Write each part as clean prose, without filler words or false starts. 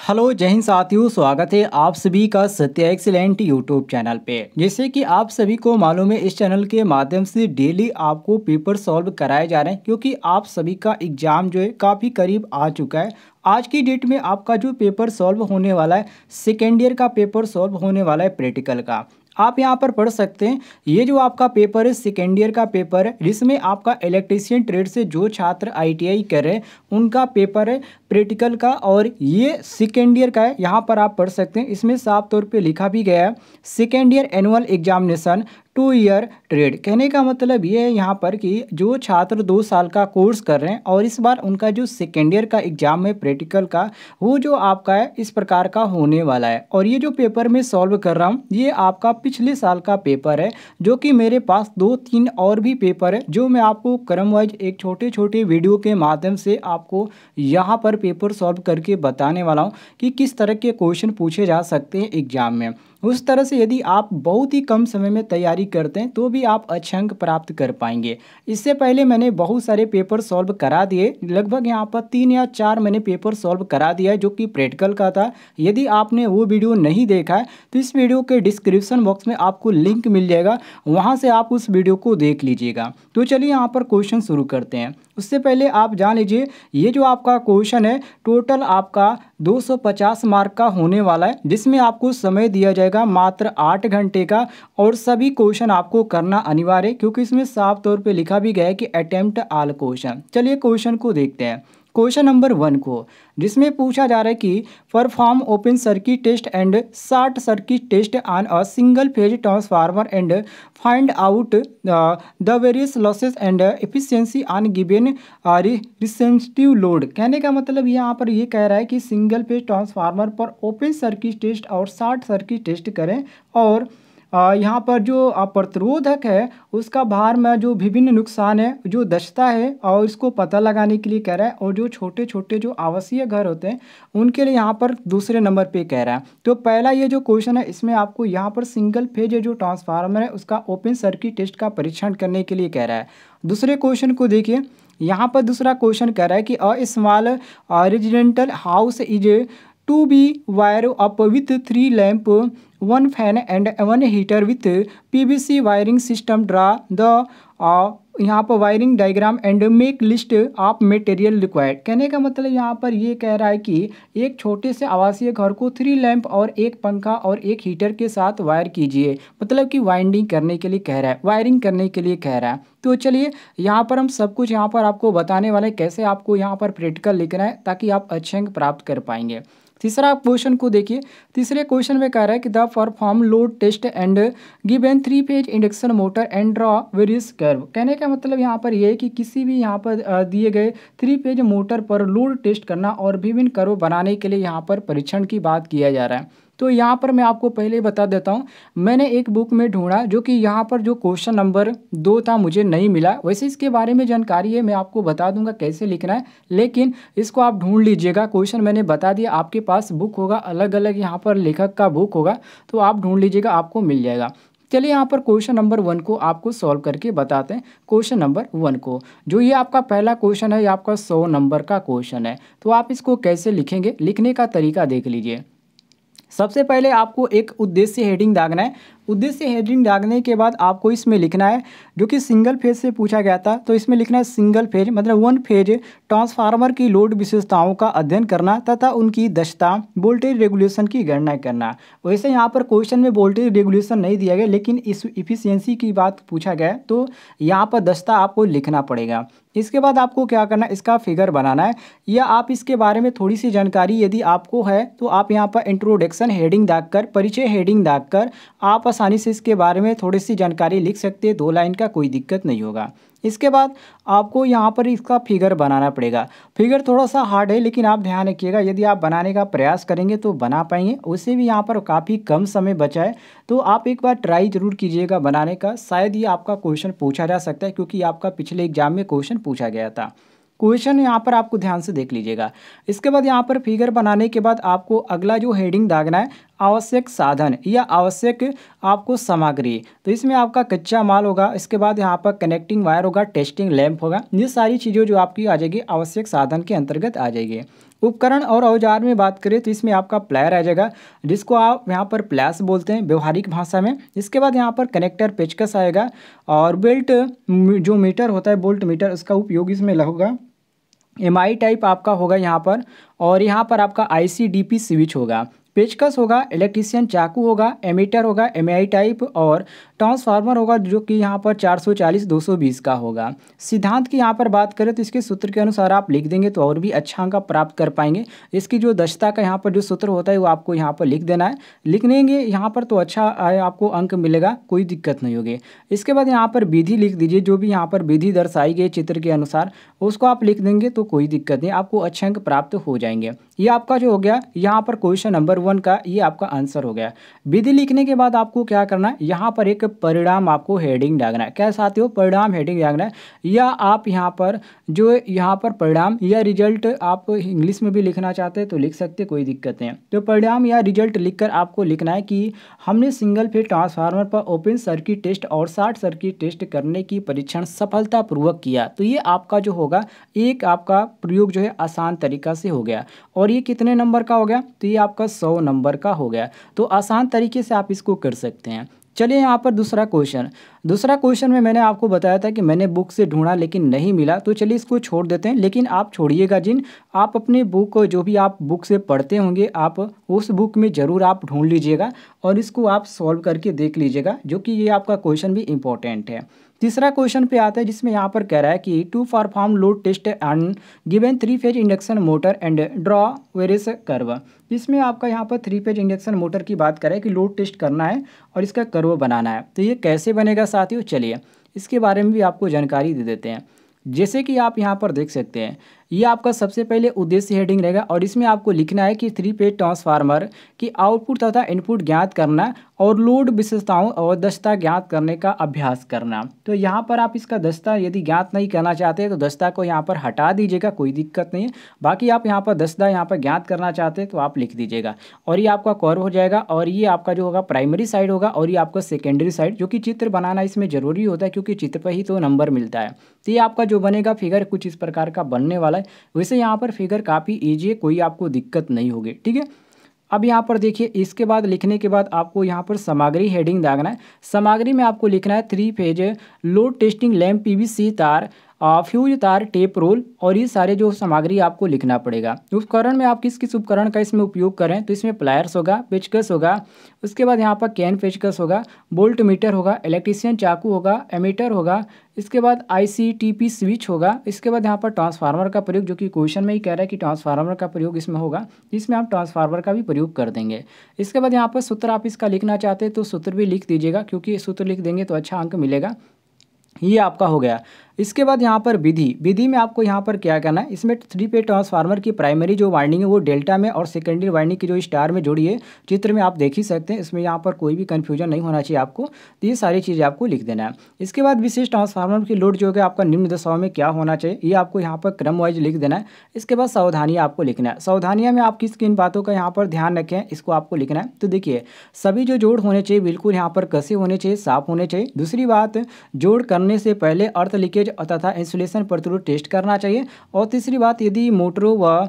Hello जय हिंद साथियों, स्वागत है आप सभी का सत्य एक्सीलेंट यूट्यूब चैनल पे। जैसे कि आप सभी को मालूम है, इस चैनल के माध्यम से डेली आपको पेपर सॉल्व कराए जा रहे हैं, क्योंकि आप सभी का एग्जाम जो है काफ़ी करीब आ चुका है। आज की डेट में आपका जो पेपर सॉल्व होने वाला है, सेकेंड ईयर का पेपर सॉल्व होने वाला है प्रैक्टिकल का। आप यहाँ पर पढ़ सकते हैं, ये जो आपका पेपर है सेकेंड ईयर का पेपर है, जिसमें आपका इलेक्ट्रीशियन ट्रेड से जो छात्र आईटीआई कर रहे हैं उनका पेपर है प्रैक्टिकल का, और ये सेकेंड ईयर का है। यहाँ पर आप पढ़ सकते हैं, इसमें साफ तौर पे लिखा भी गया है second year annual examination 2 year trade. कहने का मतलब ये है यहाँ पर कि जो छात्र 2 साल का कोर्स कर रहे हैं और इस बार उनका जो सेकेंड ईयर का एग्जाम है प्रैक्टिकल का, वो जो आपका है इस प्रकार का होने वाला है। और ये जो पेपर मैं सॉल्व कर रहा हूँ ये आपका पिछले साल का पेपर है, जो कि मेरे पास 2-3 और भी पेपर है जो मैं आपको क्रम वाइज एक छोटे छोटे वीडियो के माध्यम से आपको यहाँ पर पेपर सॉल्व करके बताने वाला हूँ कि किस तरह के क्वेश्चन पूछे जा सकते हैं एग्जाम में। उस तरह से यदि आप बहुत ही कम समय में तैयारी करते हैं तो भी आप अच्छे अंक प्राप्त कर पाएंगे। इससे पहले मैंने बहुत सारे पेपर सॉल्व करा दिए, लगभग यहाँ पर 3 या 4 मैंने पेपर सॉल्व करा दिया है जो कि प्रैक्टिकल का था। यदि आपने वो वीडियो नहीं देखा है तो इस वीडियो के डिस्क्रिप्शन बॉक्स में आपको लिंक मिल जाएगा, वहाँ से आप उस वीडियो को देख लीजिएगा। तो चलिए यहाँ पर क्वेश्चन शुरू करते हैं। उससे पहले आप जान लीजिए, ये जो आपका क्वेश्चन है टोटल आपका 250 मार्क का होने वाला है, जिसमें आपको समय दिया जाएगा मात्र 8 घंटे का, और सभी क्वेश्चन आपको करना अनिवार्य है क्योंकि इसमें साफ तौर पे लिखा भी गया है कि अटेम्प्ट ऑल क्वेश्चन। चलिए क्वेश्चन को देखते हैं। क्वेश्चन नंबर 1 को, जिसमें पूछा जा रहा है कि perform open circuit test and short circuit test on a single phase transformer and find out the various losses and efficiency on given resistive load. कहने का मतलब यहाँ पर ये कह रहा है कि सिंगल फेज ट्रांसफार्मर पर ओपन सर्किट टेस्ट और शॉर्ट सर्किट टेस्ट करें, और यहाँ पर जो प्रतिरोधक है उसका भार में जो विभिन्न नुकसान है, जो दक्षता है, और इसको पता लगाने के लिए कह रहा है। और जो छोटे छोटे जो आवासीय घर होते हैं उनके लिए यहाँ पर दूसरे नंबर पे कह रहा है। तो पहला ये जो क्वेश्चन है इसमें आपको यहाँ पर सिंगल फेज जो ट्रांसफार्मर है उसका ओपन सर्किट टेस्ट का परीक्षण करने के लिए कह रहा है। दूसरे क्वेश्चन को देखिए, यहाँ पर दूसरा क्वेश्चन कह रहा है कि a small residential house is to be wire up with 3 lamp 1 fan and 1 heater with PVC wiring system. Draw the यहाँ पर wiring diagram and make list of material required. कहने का मतलब यहाँ पर ये कह रहा है कि एक छोटे से आवासीय घर को 3 लैंप और 1 पंखा और 1 हीटर के साथ वायर कीजिए, मतलब कि वाइंडिंग करने के लिए कह रहा है, वायरिंग करने के लिए कह रहा है। तो चलिए यहाँ पर हम सब कुछ यहाँ पर आपको बताने वाले हैं कैसे आपको यहाँ पर प्रैक्टिकल लिखना है ताकि आप अच्छे अंक प्राप्त कर पाएंगे। तीसरा क्वेश्चन को देखिए, तीसरे क्वेश्चन में कह रहा है कि the perform load test and given 3 phase induction motor and draw various curve. कहने का मतलब यहाँ पर यह है कि किसी भी यहाँ पर दिए गए 3 फेज मोटर पर लोड टेस्ट करना और विभिन्न कर्व बनाने के लिए यहाँ पर परीक्षण की बात किया जा रहा है। तो यहाँ पर मैं आपको पहले बता देता हूँ, मैंने एक बुक में ढूंढा जो कि यहाँ पर जो क्वेश्चन नंबर 2 था मुझे नहीं मिला। वैसे इसके बारे में जानकारी है, मैं आपको बता दूंगा कैसे लिखना है, लेकिन इसको आप ढूंढ लीजिएगा। क्वेश्चन मैंने बता दिया, आपके पास बुक होगा, अलग अलग यहाँ पर लेखक का बुक होगा, तो आप ढूंढ लीजिएगा, आपको मिल जाएगा। चलिए यहाँ पर क्वेश्चन नंबर 1 को आपको सॉल्व करके बताते हैं। क्वेश्चन नंबर 1 को, जो ये आपका पहला क्वेश्चन है, ये आपका 100 नंबर का क्वेश्चन है। तो आप इसको कैसे लिखेंगे, लिखने का तरीका देख लीजिए। सबसे पहले आपको एक उद्देश्य हेडिंग दागना है। उद्देश्य हेडिंग दागने के बाद आपको इसमें लिखना है, जो कि सिंगल फेज से पूछा गया था, तो इसमें लिखना है सिंगल फेज मतलब 1 फेज ट्रांसफार्मर की लोड विशेषताओं का अध्ययन करना तथा उनकी दक्षता वोल्टेज रेगुलेशन की गणना करना। वैसे यहाँ पर क्वेश्चन में वोल्टेज रेगुलेशन नहीं दिया गया, लेकिन इस इफिशियंसी की बात पूछा गया है, तो यहाँ पर दक्षता आपको लिखना पड़ेगा। इसके बाद आपको क्या करना है, इसका फिगर बनाना है, या आप इसके बारे में थोड़ी सी जानकारी यदि आपको है तो आप यहाँ पर इंट्रोडक्शन हेडिंग दागकर, परिचय हेडिंग दागकर आप आसानी से इसके बारे में थोड़ी सी जानकारी लिख सकते हैं। 2 लाइन का कोई दिक्कत नहीं होगा। इसके बाद आपको यहाँ पर इसका फिगर बनाना पड़ेगा। फिगर थोड़ा सा हार्ड है, लेकिन आप ध्यान रखिएगा, यदि आप बनाने का प्रयास करेंगे तो बना पाएंगे। उससे भी यहाँ पर काफ़ी कम समय बचा है, तो आप एक बार ट्राई जरूर कीजिएगा बनाने का। शायद ये आपका क्वेश्चन पूछा जा सकता है, क्योंकि आपका पिछले एग्जाम में क्वेश्चन पूछा गया था। क्वेश्चन यहाँ पर आपको ध्यान से देख लीजिएगा। इसके बाद यहाँ पर फिगर बनाने के बाद आपको अगला जो हेडिंग दागना है, आवश्यक साधन या आवश्यक आपको सामग्री। तो इसमें आपका कच्चा माल होगा, इसके बाद यहाँ पर कनेक्टिंग वायर होगा, टेस्टिंग लैंप होगा। ये सारी चीज़ें जो आपकी आ जाएगी आवश्यक साधन के अंतर्गत आ जाएगी। उपकरण और औजार में बात करें तो इसमें आपका प्लायर आ जाएगा, जिसको आप यहाँ पर प्लास बोलते हैं व्यवहारिक भाषा में। इसके बाद यहाँ पर कनेक्टर पेचकस आएगा, और बेल्ट जो मीटर होता है बोल्ट मीटर, उसका उपयोग इसमें होगा। एमआई टाइप आपका होगा यहाँ पर, और यहाँ पर आपका आईसीडीपी स्विच होगा। पेचकस होगा, इलेक्ट्रीशियन चाकू होगा, एमीटर होगा एमआई टाइप, और ट्रांसफार्मर होगा जो कि यहाँ पर 440-220 का होगा। सिद्धांत की यहाँ पर बात करें तो इसके सूत्र के अनुसार आप लिख देंगे तो और भी अच्छा अंक प्राप्त कर पाएंगे। इसकी जो दक्षता का यहाँ पर जो सूत्र होता है वो आपको यहाँ पर लिख देना है। लिख लेंगे यहाँ पर तो अच्छा आपको अंक मिलेगा, कोई दिक्कत नहीं होगी। इसके बाद यहाँ पर विधि लिख दीजिए, जो भी यहाँ पर विधि दर्शाई गई चित्र के अनुसार उसको आप लिख देंगे तो कोई दिक्कत नहीं, आपको अच्छे अंक प्राप्त हो जाएंगे। ये आपका जो हो गया यहाँ पर क्वेश्चन नंबर 1 का ये आपका आंसर हो गया। विधि लिखने के बाद आपको क्या करना है, यहाँ पर एक परिणाम आपको हेडिंग डालना है। क्या साथियों, परिणाम हेडिंग डालना है, या आप यहाँ पर जो यहाँ पर परिणाम या रिजल्ट आप इंग्लिश में भी लिखना चाहते हैं तो लिख सकते, कोई दिक्कत नहीं है। तो परिणाम या रिजल्ट लिखकर आपको लिखना है कि हमने सिंगल फेज ट्रांसफार्मर पर ओपन सर्किट टेस्ट और शॉर्ट सर्किट टेस्ट करने की परीक्षण सफलतापूर्वक किया। तो ये आपका जो होगा एक आपका प्रयोग जो है आसान तरीका से हो गया। और ये कितने नंबर का हो गया, तो ये आपका 100 नंबर का हो गया। तो आसान तरीके से आप इसको कर सकते हैं। चलिए यहाँ पर दूसरा क्वेश्चन में मैंने आपको बताया था कि मैंने बुक से ढूंढा लेकिन नहीं मिला, तो चलिए इसको छोड़ देते हैं। लेकिन आप छोड़िएगा जिन, आप अपने बुक जो भी आप बुक से पढ़ते होंगे आप उस बुक में ज़रूर आप ढूंढ लीजिएगा और इसको आप सॉल्व करके देख लीजिएगा, जो कि ये आपका क्वेश्चन भी इम्पोर्टेंट है। तीसरा क्वेश्चन पे आता है, जिसमें यहाँ पर कह रहा है कि to perform load test and given 3 phase induction motor and draw various curve. इसमें आपका यहाँ पर 3 फेज इंडक्शन मोटर की बात करें कि लोड टेस्ट करना है और इसका कर्व बनाना है। तो ये कैसे बनेगा साथियों, चलिए इसके बारे में भी आपको जानकारी दे देते हैं। जैसे कि आप यहाँ पर देख सकते हैं, ये आपका सबसे पहले उद्देश्य हेडिंग रहेगा, और इसमें आपको लिखना है कि 3 फेज ट्रांसफार्मर की आउटपुट तथा इनपुट ज्ञात करना और लोड विशेषताओं और दक्षता ज्ञात करने का अभ्यास करना। तो यहाँ पर आप इसका दक्षता यदि ज्ञात नहीं करना चाहते तो दक्षता को यहाँ पर हटा दीजिएगा, कोई दिक्कत नहीं है। बाकी आप यहाँ पर दक्षता यहाँ पर ज्ञात करना चाहते हैं तो आप लिख दीजिएगा, और ये आपका कर्व हो जाएगा। और ये आपका जो होगा प्राइमरी साइड होगा, और ये आपका सेकेंडरी साइड, जो कि चित्र बनाना इसमें जरूरी होता है क्योंकि चित्र पर ही तो नंबर मिलता है। तो ये आपका जो बनेगा फिगर कुछ इस प्रकार का बनने वाला है। वैसे यहाँ पर फिगर काफ़ी ईजी है, कोई आपको दिक्कत नहीं होगी, ठीक है। अब यहाँ पर देखिए, इसके बाद लिखने के बाद आपको यहाँ पर सामग्री हेडिंग दागना है। सामग्री में आपको लिखना है 3 phase load testing lamp, PVC तार, फ्यूज तार, टेप रोल, और ये सारे जो सामग्री आपको लिखना पड़ेगा। उपकरण में आप किस किस उपकरण का इसमें उपयोग करें, तो इसमें प्लायर्स होगा, पेचकस होगा, उसके बाद यहाँ पर कैन पेचकस होगा, बोल्ट मीटर होगा, इलेक्ट्रीशियन चाकू होगा, एमीटर होगा, इसके बाद आईसीटीपी स्विच होगा, इसके बाद यहाँ पर ट्रांसफार्मर का प्रयोग, जो कि क्वेश्चन में ही कह रहा है कि ट्रांसफार्मर का प्रयोग इसमें होगा, इसमें आप ट्रांसफार्मर का भी प्रयोग कर देंगे। इसके बाद यहाँ पर सूत्र आप इसका लिखना चाहते हैं तो सूत्र भी लिख दीजिएगा, क्योंकि सूत्र लिख देंगे तो अच्छा अंक मिलेगा। ये आपका हो गया। इसके बाद यहाँ पर विधि में आपको यहाँ पर क्या करना है, इसमें 3 फेज ट्रांसफार्मर की प्राइमरी जो वाइंडिंग है वो डेल्टा में, और सेकेंडरी वाइंडिंग की जो स्टार में जोड़ी है, चित्र में आप देख ही सकते हैं। इसमें यहाँ पर कोई भी कन्फ्यूजन नहीं होना चाहिए आपको, तो ये सारी चीज़ें आपको लिख देना है। इसके बाद विशेष ट्रांसफार्मर की लोड जो है आपका निम्न दशाओं में क्या होना चाहिए, ये आपको यहाँ पर क्रम वाइज लिख देना है। इसके बाद सावधानियाँ आपको लिखना है। सावधानियाँ में आप किस किन बातों का यहाँ पर ध्यान रखें, इसको आपको लिखना है। तो देखिए, सभी जो जोड़ होने चाहिए बिल्कुल यहाँ पर कसे होने चाहिए, साफ होने चाहिए। दूसरी बात, जोड़ करने से पहले अर्थ लीकेज तथा इंसुलेशन प्रतिरोध टेस्ट करना चाहिए। और तीसरी बात, यदि मोटरों व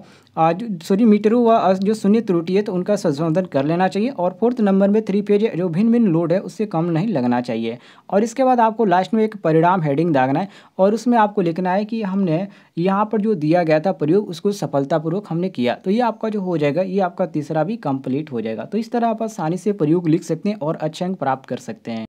मीटरों व जो शून्य त्रुटि है तो उनका संशोधन कर लेना चाहिए। और 4th नंबर में 3 फेज जो भिन्न भिन्न लोड है उससे कम नहीं लगना चाहिए। और इसके बाद आपको लास्ट में एक परिणाम हेडिंग दागना है, और उसमें आपको लिखना है कि हमने यहाँ पर जो दिया गया था प्रयोग उसको सफलतापूर्वक हमने किया। तो ये आपका जो हो जाएगा, ये आपका तीसरा भी कंप्लीट हो जाएगा। तो इस तरह आप आसानी से प्रयोग लिख सकते हैं और अच्छे अंक प्राप्त कर सकते हैं।